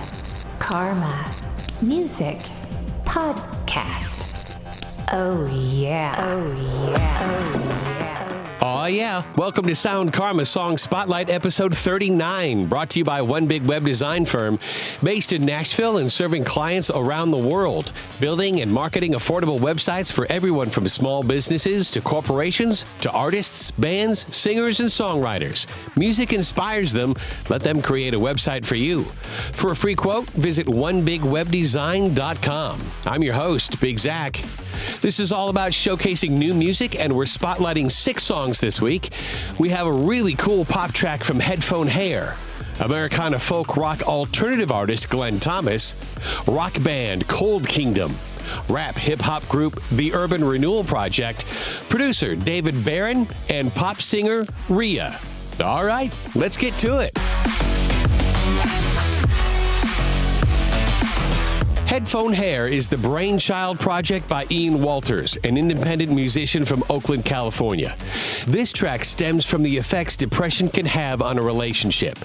Sound, KHARMA, Music, Podcast. Oh yeah. Oh yeah. Oh yeah. Oh yeah. Welcome to Sound KHARMA Song Spotlight episode 39, brought to you by One Big Web Design Firm, based in Nashville and serving clients around the world, building and marketing affordable websites for everyone from small businesses to corporations to artists, bands, singers, and songwriters. Music inspires them. Let them create a website for you. For a free quote, visit onebigwebdesign.com. I'm your host, Big Zach. This is all about showcasing new music, and we're spotlighting 6 songs this week. We have a really cool pop track from HEADPHONE HAIR, Americana folk rock alternative artist Glenn Thomas, rock band Cold Kingdom, rap hip-hop group The Urban Renewal Project, producer David Barron, and pop singer RHIA. All right, let's get to it. HEADPHONE HAIR is the brainchild project by Ian Walters, an independent musician from Oakland, California. This track stems from the effects depression can have on a relationship.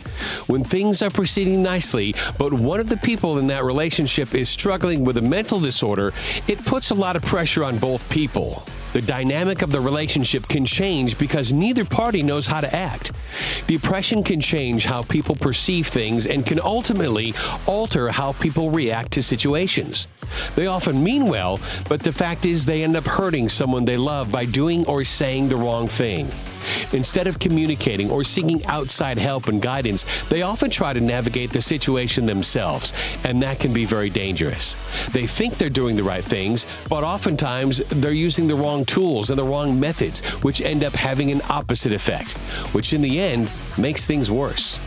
When things are proceeding nicely, but one of the people in that relationship is struggling with a mental disorder, it puts a lot of pressure on both people. The dynamic of the relationship can change because neither party knows how to act. Depression can change how people perceive things and can ultimately alter how people react to situations. They often mean well, but the fact is they end up hurting someone they love by doing or saying the wrong thing. Instead of communicating or seeking outside help and guidance, they often try to navigate the situation themselves, and that can be very dangerous. They think they're doing the right things, but oftentimes they're using the wrong tools and the wrong methods, which end up having an opposite effect, which in the end makes things worse.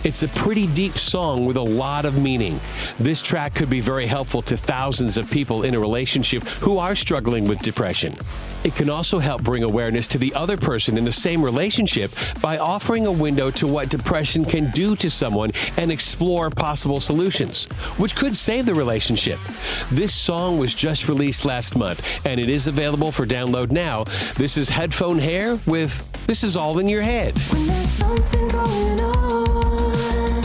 It's a pretty deep song with a lot of meaning. This track could be very helpful to thousands of people in a relationship who are struggling with depression. It can also help bring awareness to the other person in the same relationship by offering a window to what depression can do to someone and explore possible solutions, which could save the relationship. This song was just released last month, and it is available for download now. This is HEADPHONE HAIR with This Is All in Your Head. When there's something going on,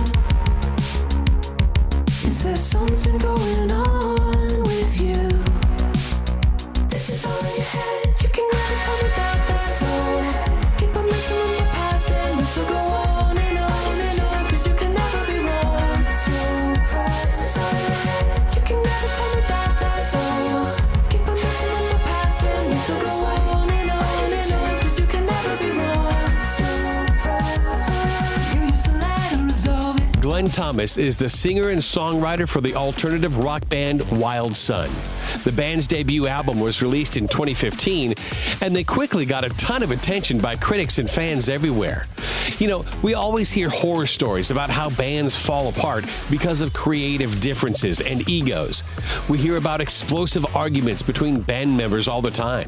is there something going on with you? This is all in your head. You can never tell me that this is all. Keep on messing with my past and this will go on and on and on, 'cause you can never be wrong. It's no price. This is all in your head. You can never tell me that this is all. Keep on messing with my past and this will go on and on and on, 'cause you can never be wrong. It's no price. You used to let her resolve it. Glenn Thomas is the singer and songwriter for the alternative rock band Wild Sun. The band's debut album was released in 2015, and they quickly got a ton of attention by critics and fans everywhere. You know, we always hear horror stories about how bands fall apart because of creative differences and egos. We hear about explosive arguments between band members all the time.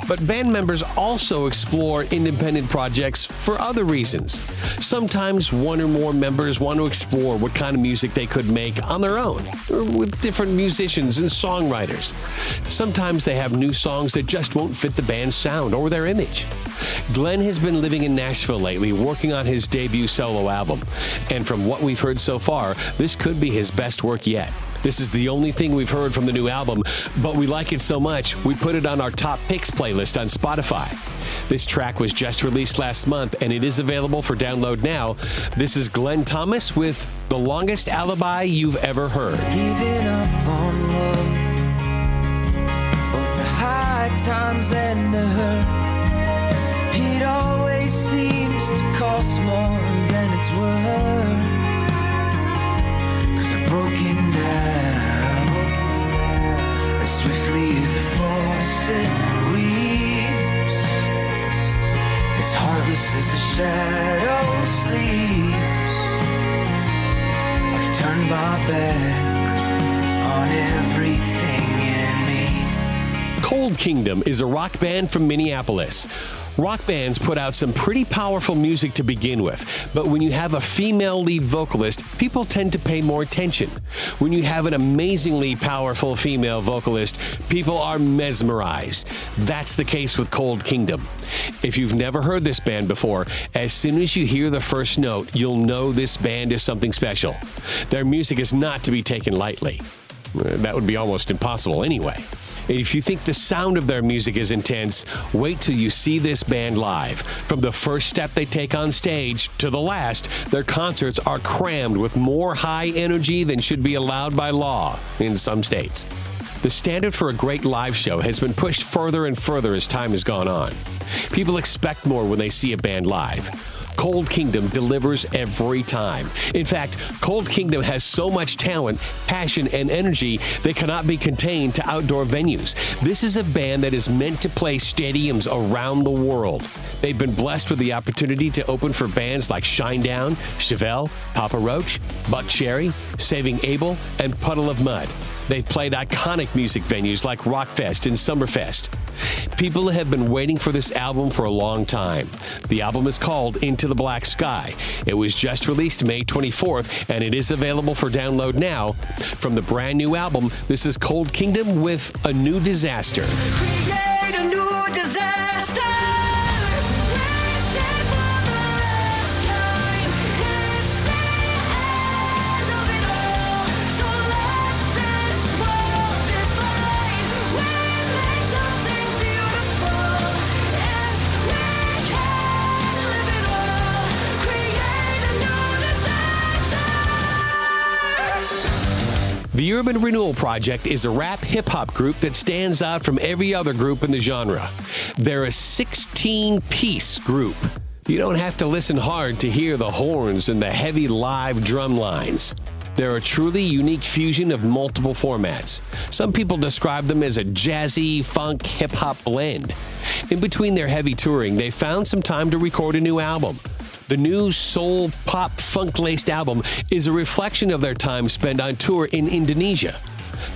But band members also explore independent projects for other reasons. Sometimes one or more members want to explore what kind of music they could make on their own, or with different musicians and songwriters. Sometimes they have new songs that just won't fit the band's sound or their image. Glenn has been living in Nashville lately, working on his debut solo album. And from what we've heard so far, this could be his best work yet. This is the only thing we've heard from the new album, but we like it so much, we put it on our top picks playlist on Spotify. This track was just released last month, and it is available for download now. This is Glenn Thomas with The Longest Alibi You've Ever Heard. Giving up on love, both the high times and the hurt. It always seems to cost more than it's worth. 'Cause I've broken down as swiftly as a faucet weeps, as heartless as a shadow sleeps. I've turned my back on everything in me. Cold Kingdom is a rock band from Minneapolis. Rock bands put out some pretty powerful music to begin with, but when you have a female lead vocalist, people tend to pay more attention. When you have an amazingly powerful female vocalist, people are mesmerized. That's the case with Cold Kingdom. If you've never heard this band before, as soon as you hear the first note, you'll know this band is something special. Their music is not to be taken lightly. That would be almost impossible anyway. If you think the sound of their music is intense, wait till you see this band live. From the first step they take on stage to the last, their concerts are crammed with more high energy than should be allowed by law in some states. The standard for a great live show has been pushed further and further as time has gone on. People expect more when they see a band live. Cold Kingdom delivers every time. In fact, Cold Kingdom has so much talent, passion, and energy they cannot be contained to outdoor venues. This is a band that is meant to play stadiums around the world. They've been blessed with the opportunity to open for bands like Shinedown, Chevelle, Papa Roach, Buck Cherry, Saving Abel, and Puddle of Mud. They've played iconic music venues like Rockfest and Summerfest. People have been waiting for this album for a long time. The album is called Into the Black Sky. It was just released May 24th, and it is available for download now. From the brand new album, this is Cold Kingdom with A New Disaster. Create a new disaster. Let's save for the last time. It's the end of it all. So let this world divide. We'll make something beautiful. Yes, we can live it all. Create a new disaster. The Urban Renewal Project is a rap hip-hop group that stands out from every other group in the genre. They're a 16-piece group. You don't have to listen hard to hear the horns and the heavy live drum lines. They're a truly unique fusion of multiple formats. Some people describe them as a jazzy, funk, hip-hop blend. In between their heavy touring, they found some time to record a new album. The new soul, pop, funk-laced album is a reflection of their time spent on tour in Indonesia.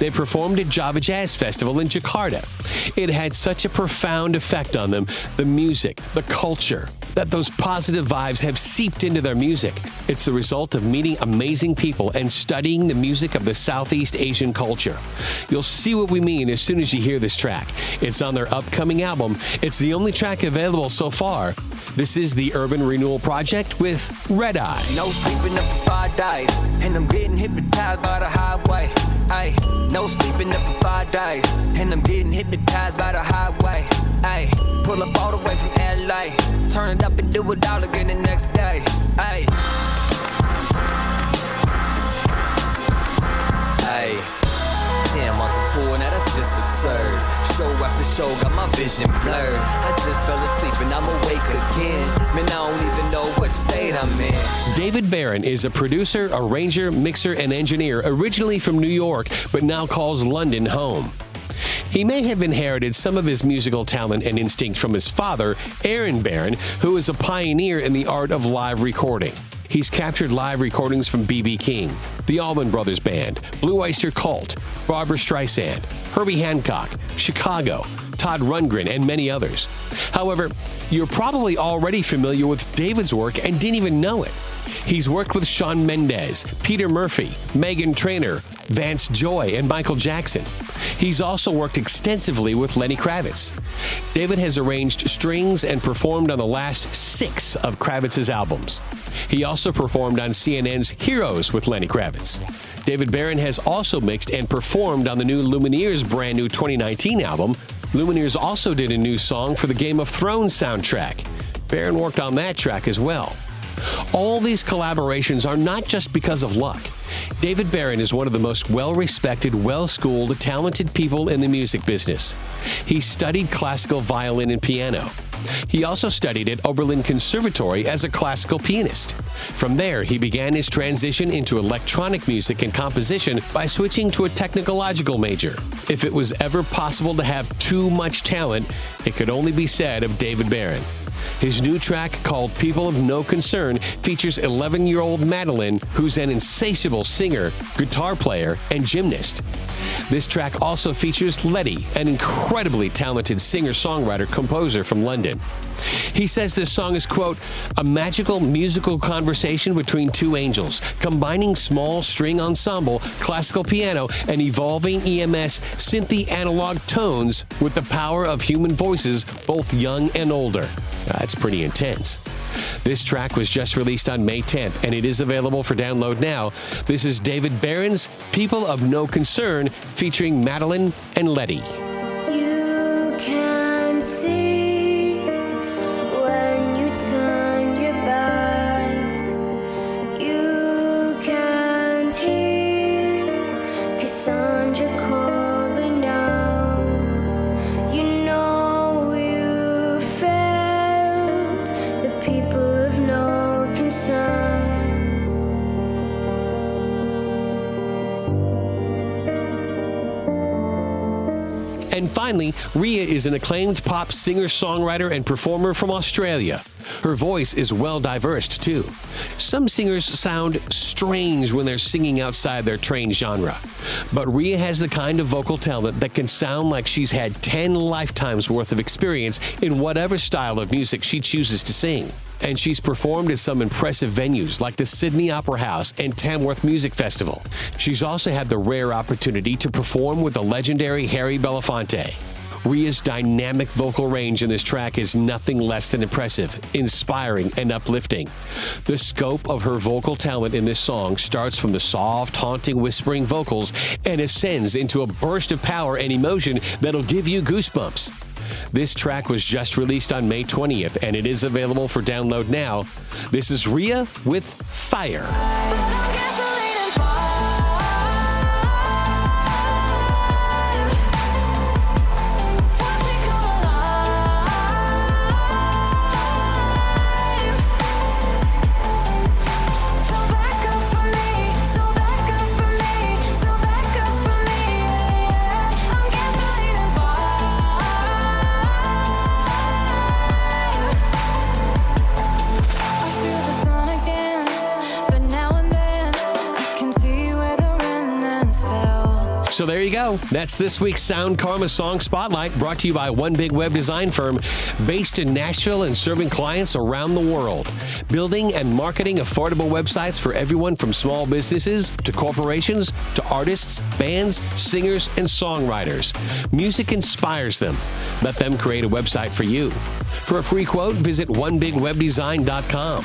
They performed at Java Jazz Festival in Jakarta. It had such a profound effect on them, the music, the culture, that those positive vibes have seeped into their music. It's the result of meeting amazing people and studying the music of the Southeast Asian culture. You'll see what we mean as soon as you hear this track. It's on their upcoming album. It's the only track available so far. This is the Urban Renewal Project with Red Eye. No sleeping up for 5 days, and I'm getting hypnotized by the highway. Ay, no sleeping up for 5 days, and I'm getting hypnotized by the highway. Ay, pull up all the way from LA, turn it up and do it all again the next day. Ay, ay, 10 months of tour, now that's just absurd. Show after show, got my vision blurred. I just fell asleep and I'm awake again. Man, I don't even know what state I'm in. David Barron is a producer, arranger, mixer, and engineer originally from New York, but now calls London home. He may have inherited some of his musical talent and instinct from his father, Aaron Barron, who is a pioneer in the art of live recording. He's captured live recordings from B.B. King, the Allman Brothers Band, Blue Oyster Cult, Barbra Streisand, Herbie Hancock, Chicago, Todd Rundgren, and many others. However, you're probably already familiar with David's work and didn't even know it. He's worked with Shawn Mendes, Peter Murphy, Meghan Trainor, Vance Joy, and Michael Jackson. He's also worked extensively with Lenny Kravitz. David has arranged strings and performed on the last 6 of Kravitz's albums. He also performed on CNN's Heroes with Lenny Kravitz. David Barron has also mixed and performed on the new Lumineers' brand new 2019 album. Lumineers also did a new song for the Game of Thrones soundtrack. Barron worked on that track as well. All these collaborations are not just because of luck. David Barron is one of the most well-respected, well-schooled, talented people in the music business. He studied classical violin and piano. He also studied at Oberlin Conservatory as a classical pianist. From there, he began his transition into electronic music and composition by switching to a technological major. If it was ever possible to have too much talent, it could only be said of David Barron. His new track, called People of No Concern, features 11-year-old Madeline, who's an insatiable singer, guitar player, and gymnast. This track also features Letty, an incredibly talented singer-songwriter-composer from London. He says this song is, quote, a magical musical conversation between two angels, combining small string ensemble, classical piano, and evolving EMS synthy analog tones with the power of human voices, both young and older. That's pretty intense. This track was just released on May 10th, and it is available for download now. This is David Barron's People of No Concern, featuring Madeline and Letty. You can see when you turn your back. You can't hear Cassandra calling out. You know you failed the people of no concern. And finally, RHIA is an acclaimed pop singer-songwriter and performer from Australia. Her voice is well diverse, too. Some singers sound strange when they're singing outside their trained genre. But RHIA has the kind of vocal talent that can sound like she's had 10 lifetimes worth of experience in whatever style of music she chooses to sing. And she's performed at some impressive venues like the Sydney Opera House and Tamworth Music Festival. She's also had the rare opportunity to perform with the legendary Harry Belafonte. RHIA's dynamic vocal range in this track is nothing less than impressive, inspiring, and uplifting. The scope of her vocal talent in this song starts from the soft, haunting, whispering vocals and ascends into a burst of power and emotion that'll give you goosebumps. This track was just released on May 20th, and it is available for download now. This is RHIA with Fire. So there you go. That's this week's Sound Karma Song Spotlight, brought to you by One Big Web Design Firm, based in Nashville and serving clients around the world. Building and marketing affordable websites for everyone from small businesses to corporations to artists, bands, singers, and songwriters. Music inspires them. Let them create a website for you. For a free quote, visit onebigwebdesign.com.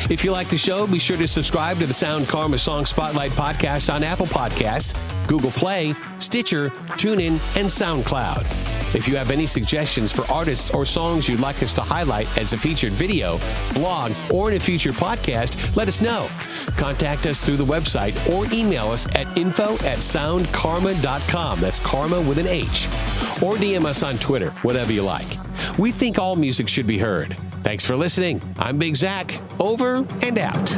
If you like the show, be sure to subscribe to the Sound Karma Song Spotlight podcast on Apple Podcasts, Google Play, Stitcher, TuneIn, and SoundCloud. If you have any suggestions for artists or songs you'd like us to highlight as a featured video, blog, or in a future podcast, let us know. Contact us through the website or email us at info@soundkarma.com. That's karma with an H. Or DM us on Twitter, whatever you like. We think all music should be heard. Thanks for listening. I'm Big Zach. Over and out.